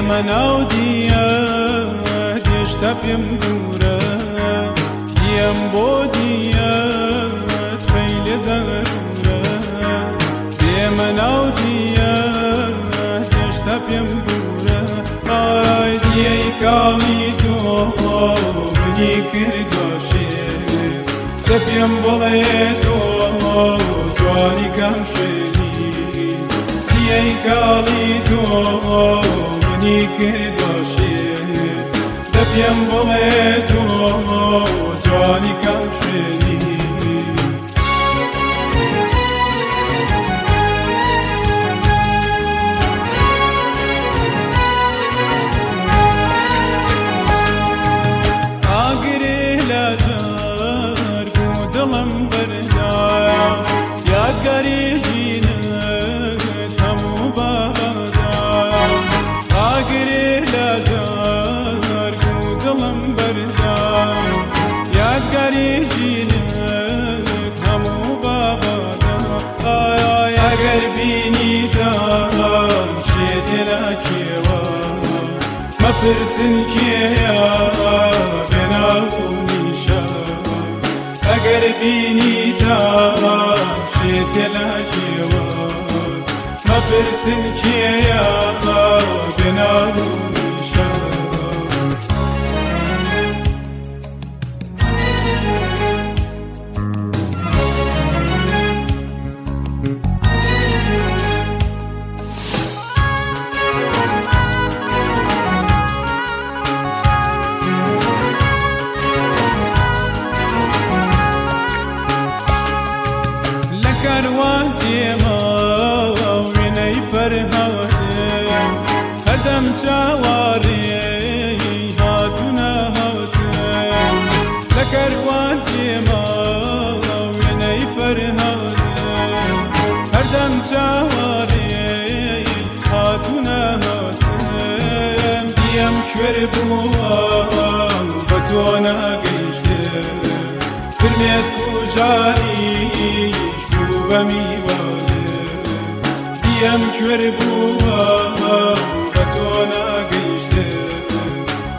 من ئەودیە گەشتە پێم دوورە دیم بۆ دیەت خەیلێ زەرورە من ئەودیە گەشتە پێم دوورە ئای دیەی کاڵی تۆ منی کردۆ شێر دە پێم بڵێ تۆ جوانی کەم شێری دیەی کاڵی تۆ منی کردۆ شێر دە پێم بڵێ تۆ جوانی کەم شێری مەپرسن کێیە بێناونیشە ئەگەر بینیتان شێتێ لە کێوە مەپرسن کێیە بێناونیشە هەردەم چاوەڕێ هاتوونە هەوتێ لە کەروان تێمە وێنەی فەرهەوتێ هەردەم چاوەڕێ هاتوونە هەوتێ دیەم کوێر بووە بە تۆ نەگەیشتێ فرمێسک و ژاریش بوو بە میوانێ دیەم کوێر بووە بە تۆ نەگەیشتێ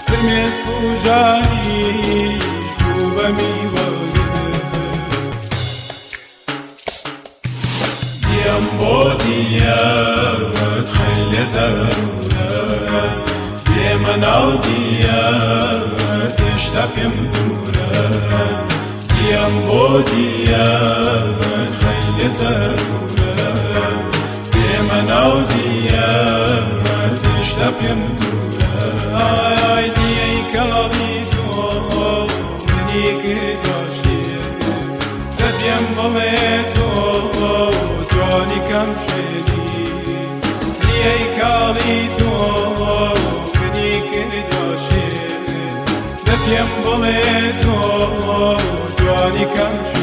فرمێسک و ژاریش بوو بە میوانێ دیەم بۆ دیەت خەیلێ زەرورە دێمە ناو دیەت هێشتا پێم دوورە دیم بۆ دیەت خەیلێ زەرورە دێمە ناو دیەت هێشتا پێم دوورە ئای دیەی کاڵی تۆ منی کردۆ شێر دە پێم بڵێ تۆ جوانی کەم شێری دیەی کاڵی تۆ منی کردۆ شێر دە پێم بڵێ تۆ جوانی کەم شێری